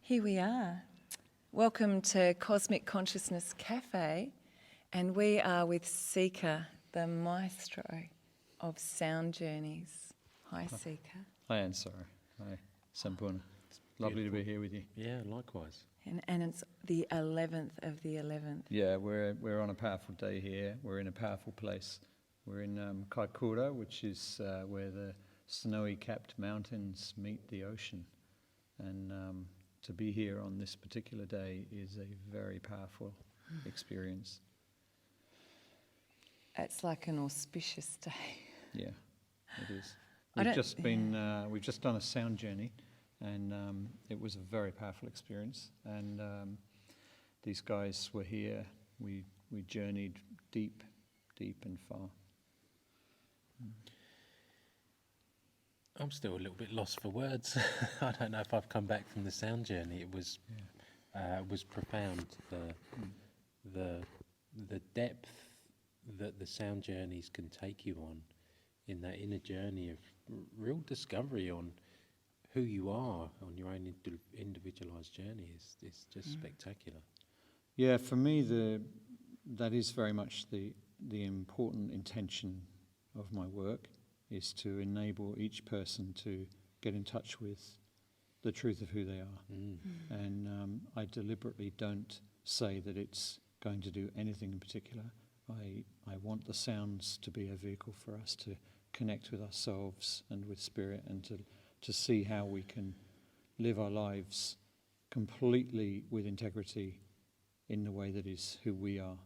Here we are. Welcome to Cosmic Consciousness Cafe, and we are with Sika, the maestro of sound journeys. Hi, Sika. Hi, AnSaRA. Hi, Sampoorna. It's lovely to be here with you. Yeah, likewise. And it's the 11th of the 11th. Yeah, we're on a powerful day here. We're in a powerful place. We're in Kaikoura, which is where the snowy capped mountains meet the ocean. And to be here on this particular day is a very powerful experience. It's like an auspicious day. Yeah, it is. We've just done a sound journey, and it was a very powerful experience. And these guys were here. We journeyed deep and far. I'm still a little bit lost for words. I don't know if I've come back from the sound journey. It was profound. The depth that the sound journeys can take you on in that inner journey of real discovery on who you are on your own individualized journey is just spectacular. Yeah, for me, that is very much the important intention of my work, is to enable each person to get in touch with the truth of who they are. And I deliberately don't say that it's going to do anything in particular. I want the sounds to be a vehicle for us to connect with ourselves and with spirit, and to see how we can live our lives completely with integrity in the way that is who we are.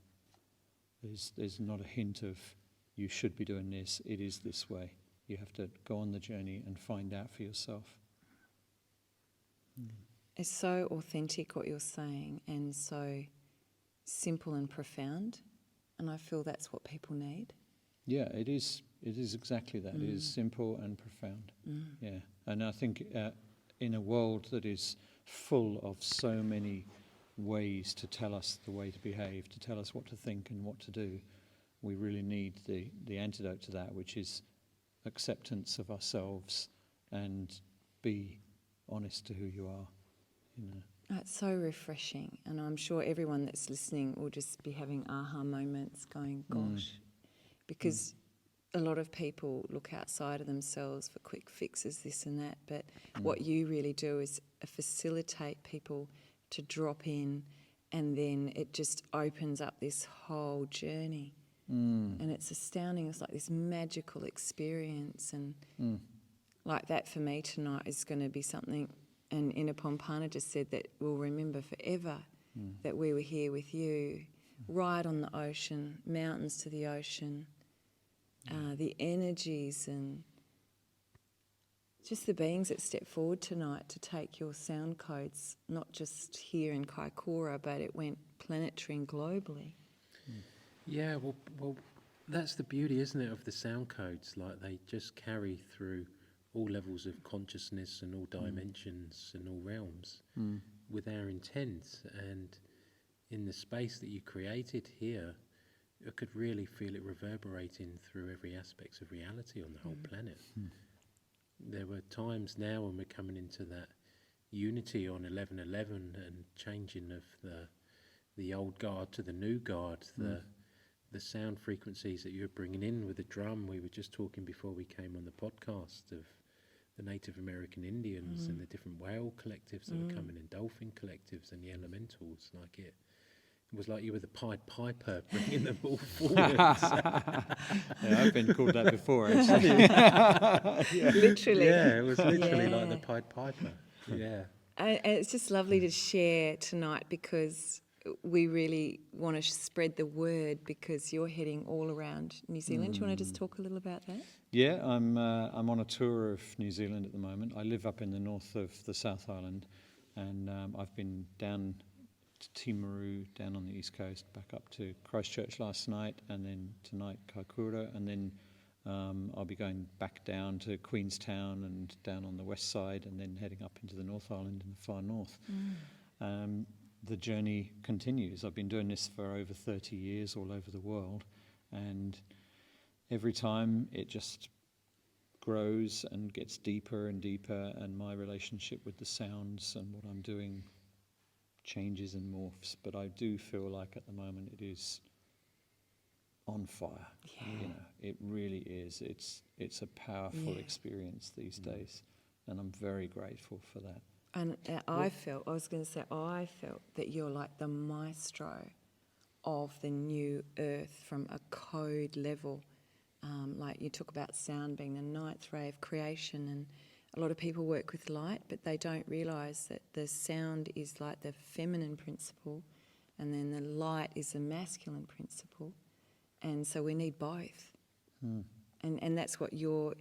There's not a hint of you should be doing this, it is this way. You have to go on the journey and find out for yourself. It's so authentic what you're saying, and so simple and profound, and I feel that's what people need. Yeah, it is exactly that. It is simple and profound. Yeah, and I think in a world that is full of so many ways to tell us the way to behave, to tell us what to think and what to do, we really need the antidote to that, which is acceptance of ourselves and be honest to who you are. You know. It's so refreshing, and I'm sure everyone that's listening will just be having aha moments going, gosh, because a lot of people look outside of themselves for quick fixes, this and that, but what you really do is facilitate people to drop in, and then it just opens up this whole journey. And it's astounding. It's like this magical experience, and like that for me tonight is going to be something. And Pompana just said that we'll remember forever that we were here with you, right on the ocean, mountains to the ocean, the energies and just the beings that stepped forward tonight to take your sound codes, not just here in Kaikoura, but it went planetary and globally. Yeah, well, that's the beauty, isn't it, of the sound codes? Like, they just carry through all levels of consciousness and all dimensions and all realms with our intent. And in the space that you created here, I could really feel it reverberating through every aspect of reality on the whole planet. There were times now when we're coming into that unity on 11/11 and changing of the old guard to the new guard, the sound frequencies that you're bringing in with the drum. We were just talking before we came on the podcast of the Native American Indians and the different whale collectives that were coming in, dolphin collectives and the elementals. Like it was like you were the Pied Piper bringing them all forward. Yeah, I've been called that before, actually. Literally. Yeah, it was literally like the Pied Piper. Yeah. And it's just lovely to share tonight, because we really want to spread the word, because you're heading all around New Zealand. Do you want to just talk a little about that? Yeah, I'm on a tour of New Zealand at the moment. I live up in the north of the South Island, and I've been down to Timaru, down on the east coast, back up to Christchurch last night, and then tonight Kaikoura, and then I'll be going back down to Queenstown and down on the west side, and then heading up into the North Island in the far north. The journey continues. I've been doing this for over 30 years all over the world, and every time it just grows and gets deeper and deeper, and my relationship with the sounds and what I'm doing changes and morphs. But I do feel like at the moment it is on fire. Yeah. You know, it really is. It's a powerful Yeah. experience these days, and I'm very grateful for that. And I felt that you're like the maestro of the new earth from a code level. Like you talk about sound being the ninth ray of creation, and a lot of people work with light, but they don't realise that the sound is like the feminine principle, and then the light is the masculine principle, and so we need both. And that's what you're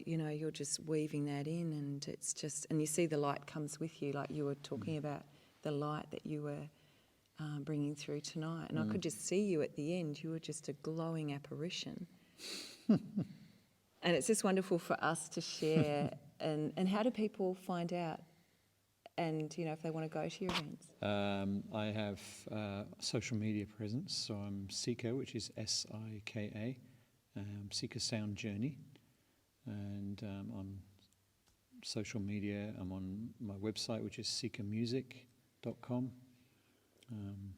just weaving that in, and it's just, and you see the light comes with you, like you were talking about the light that you were bringing through tonight, and I could just see you at the end. You were just a glowing apparition. And it's just wonderful for us to share. And how do people find out? And if they want to go to your events? I have social media presence, so I'm Sika, which is Sika, Sika Sound Journey, and on social media I'm on my website, which is sikamusic.com. And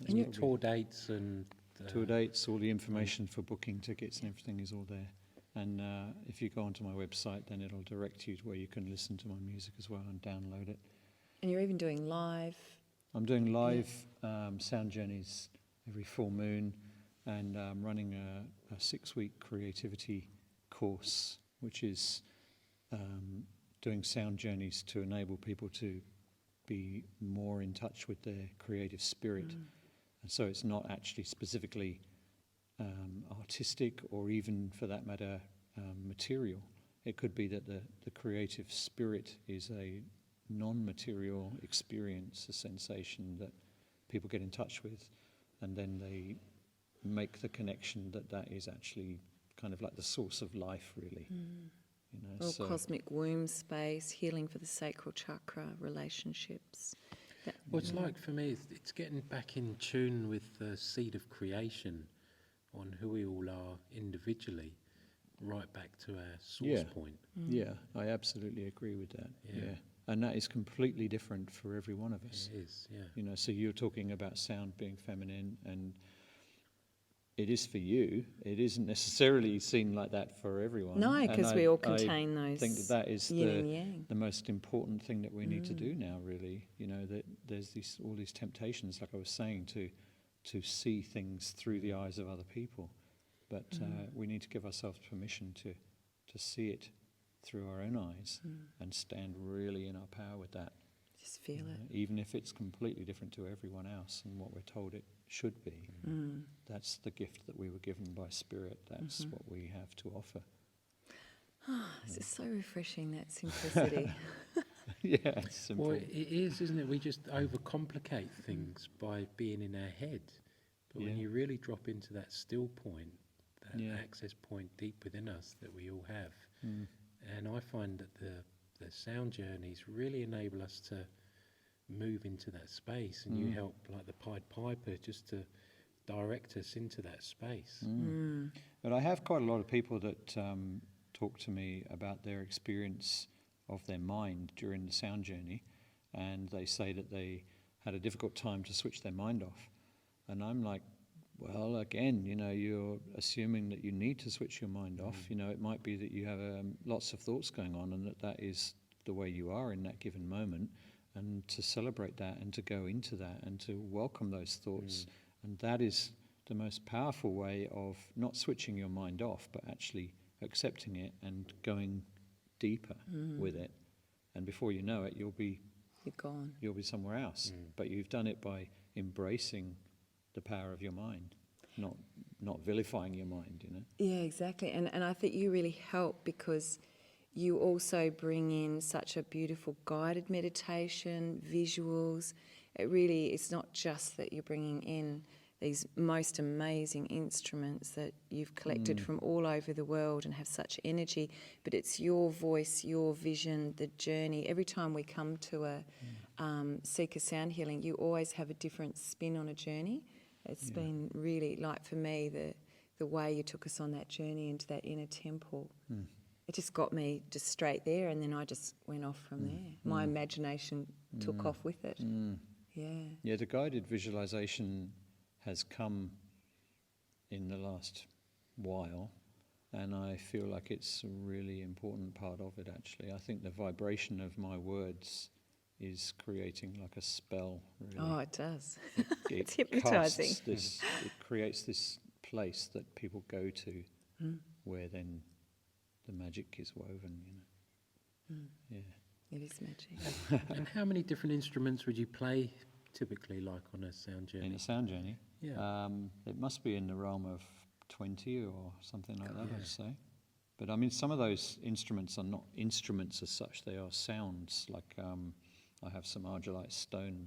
your tour dates and tour dates, all the information for booking tickets and everything is all there. And if you go onto my website, then it'll direct you to where you can listen to my music as well and download it. And you're even doing live. I'm doing live sound journeys every full moon, and I'm running a 6-week creativity course, which is doing sound journeys to enable people to be more in touch with their creative spirit. And so it's not actually specifically artistic, or even for that matter material. It could be that the creative spirit is a non-material experience, a sensation that people get in touch with, and then they make the connection that is actually kind of like the source of life, really. Or cosmic womb space, healing for the sacral chakra, relationships. Well, it's like for me, it's getting back in tune with the seed of creation on who we all are individually, right back to our source point. Yeah, I absolutely agree with that. Yeah. And that is completely different for every one of us. It is, yeah. So you're talking about sound being feminine, and it is for you. It isn't necessarily seen like that for everyone. No, because we all contain I those. think that is yin and yang. the most important thing that we need to do now, really. That there's all these temptations, like I was saying, to see things through the eyes of other people. But we need to give ourselves permission to see it through our own eyes and stand really in our power with that. Just feel it. Even if it's completely different to everyone else and what we're told it should be. That's the gift that we were given by Spirit. That's what we have to offer. This is so refreshing, that simplicity. Yeah, it's simple. Well, it is, isn't it? We just overcomplicate things by being in our head. But when you really drop into that still point, that access point deep within us that we all have, and I find that the sound journeys really enable us to move into that space, and you help, like the Pied Piper, just to direct us into that space. But I have quite a lot of people that talk to me about their experience of their mind during the sound journey, and they say that they had a difficult time to switch their mind off. And I'm like, well, again, you're assuming that you need to switch your mind off. It might be that you have lots of thoughts going on, and that is the way you are in that given moment, and to celebrate that and to go into that and to welcome those thoughts. And that is the most powerful way of not switching your mind off, but actually accepting it and going deeper with it. And before you know it, you're gone. You'll be somewhere else. But you've done it by embracing the power of your mind, not vilifying your mind, Yeah, exactly. And I think you really help, because you also bring in such a beautiful guided meditation, visuals. It's not just that you're bringing in these most amazing instruments that you've collected from all over the world and have such energy, but it's your voice, your vision, the journey. Every time we come to a Sika sound healing, you always have a different spin on a journey. It's been really, like for me, the way you took us on that journey into that inner temple. it just got me just straight there, and then I just went off from there. My imagination took off with it. Yeah, the guided visualization has come in the last while, and I feel like it's a really important part of it, actually. I think the vibration of my words is creating like a spell, really. Oh, it does. It's hypnotising. It creates this place that people go to where then the magic is woven, Yeah. It is magic. And how many different instruments would you play typically, like on a sound journey? In a sound journey? Yeah. It must be in the realm of 20 or something like that, I'd say. But I mean, some of those instruments are not instruments as such; they are sounds. Like I have some argillite stone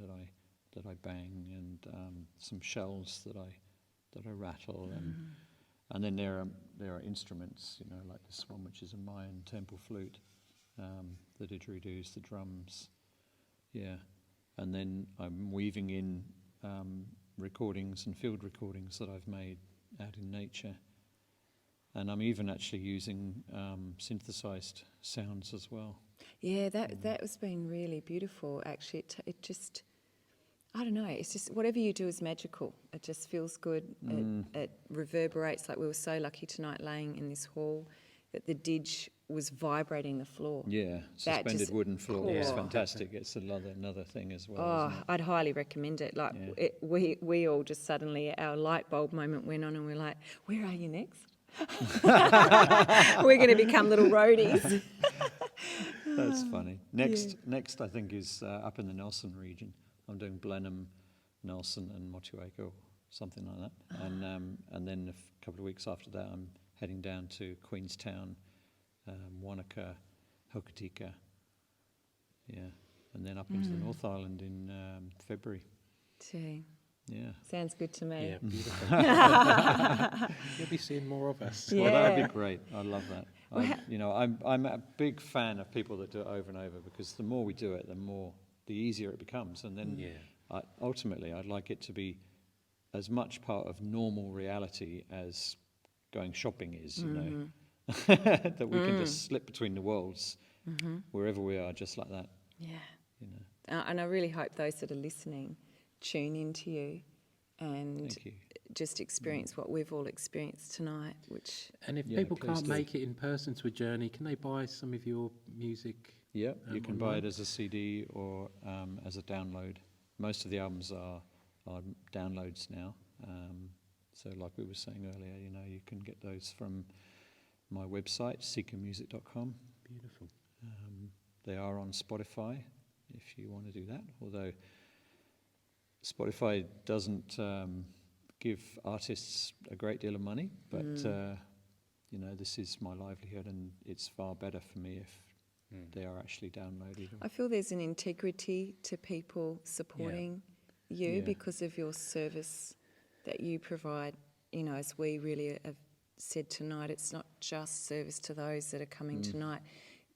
that I bang, and some shells that I rattle, and then there are instruments, like this one, which is a Mayan temple flute, the didgeridoos, the drums, and then I'm weaving in recordings and field recordings that I've made out in nature. And I'm even actually using synthesized sounds as well. Yeah, that has been really beautiful, actually. It just, I don't know, it's just whatever you do is magical. It just feels good. It reverberates. Like we were so lucky tonight laying in this hall that the didge was vibrating the floor. Yeah, suspended just- wooden floor is Oh. fantastic. It's another thing as well. Oh, Isn't it? I'd highly recommend it. Like we all just suddenly, our light bulb moment went on and we're like, where are you next? We're going to become little roadies. That's funny. Next I think is up in the Nelson region. I'm doing Blenheim, Nelson and Motueka, or something like that. And then a couple of weeks after that I'm heading down to Queenstown, Wanaka, Hokitika, and then up into the North Island in February. Gee, Yeah. sounds good to me. Yeah, beautiful. You'll be seeing more of us. Yeah. Well, that would be great. I love that. I'm a big fan of people that do it over and over, because the more we do it, the easier it becomes. And then ultimately, I'd like it to be as much part of normal reality as going shopping is, that we can just slip between the worlds wherever we are, just like that. Yeah. And I really hope those that are listening tune into you and Thank you. just experience what we've all experienced tonight, which... And if Yeah, people please can't do. make it in person to a journey, can they buy some of your music? Yeah, you can buy online? it as a CD or as a download. Most of the albums are downloads now. So like we were saying earlier, you can get those from my website, sikamusic.com. Beautiful. They are on Spotify if you want to do that, although Spotify doesn't give artists a great deal of money, but this is my livelihood, and it's far better for me if they are actually downloaded. I feel there's an integrity to people supporting you Yeah. because of your service that you provide. As we really have said tonight, it's not just service to those that are coming tonight.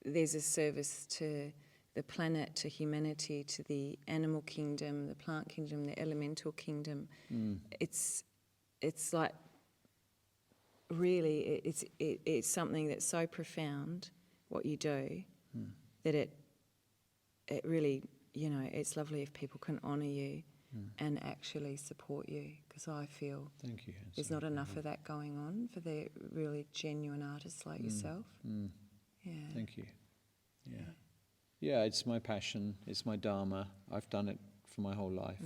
There's a service to the planet, to humanity, to the animal kingdom, the plant kingdom, the elemental kingdom. It's like really it's something that's so profound, what you do, that it really, it's lovely if people can honour you and actually support you, because I feel Thank you. there's not enough of that going on for the really genuine artists like yourself. Yeah. Thank you. Yeah. Yeah, it's my passion. It's my dharma. I've done it for my whole life.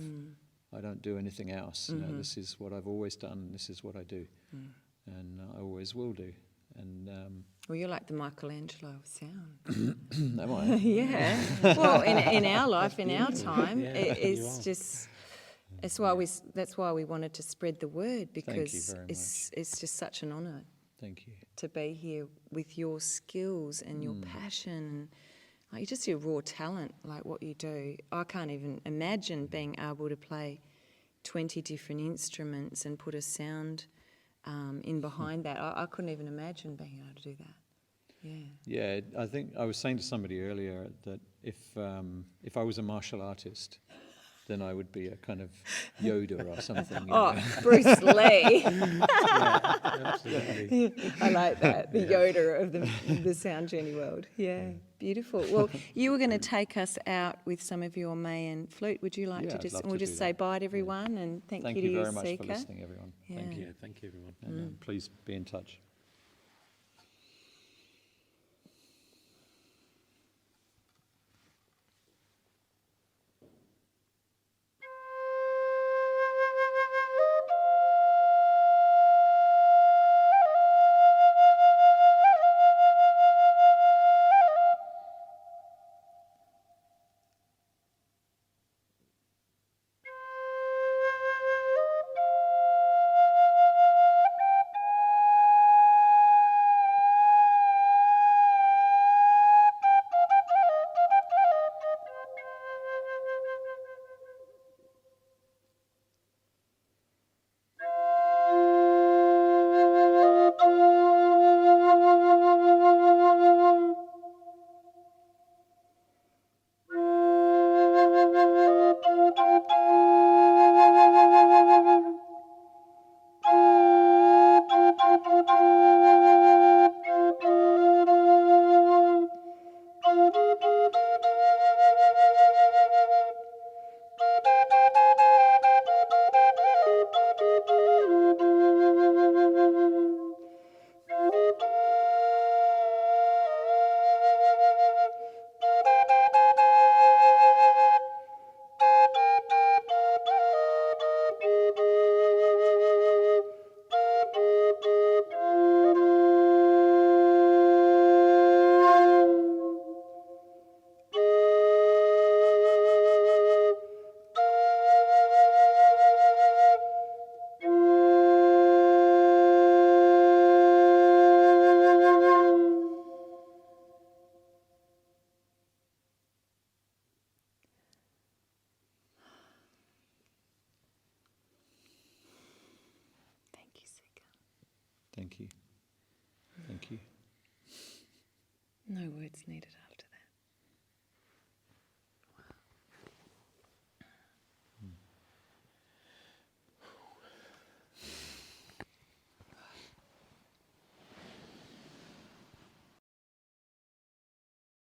I don't do anything else. This is what I've always done. This is what I do. And I always will do. And Well, you're like the Michelangelo of sound. am I? Yeah. Well, in our life, in our time, Yeah, it's you are. just. That's why we wanted to spread the word, because very it's just such an honour Thank you. to be here with your skills and your passion and like just your raw talent, like what you do. I can't even imagine being able to play 20 different instruments and put a sound in behind that. I couldn't even imagine being able to do that. Yeah. Yeah, I think I was saying to somebody earlier that if I was a martial artist, then I would be a kind of Yoda or something. You Oh, know. Bruce Lee. Absolutely. I like that. The Yoda of the sound journey world. Yeah, beautiful. Well, you were going to take us out with some of your Mayan flute. Would you like Yeah, to I'd just, love we'll to just do say that. bye to everyone and thank Thank you to you you, very much Sika. for listening, everyone. Thank Yeah. you. Yeah, thank you, everyone. And please be in touch. Thank you, Sika. Thank you. Thank you. No words needed.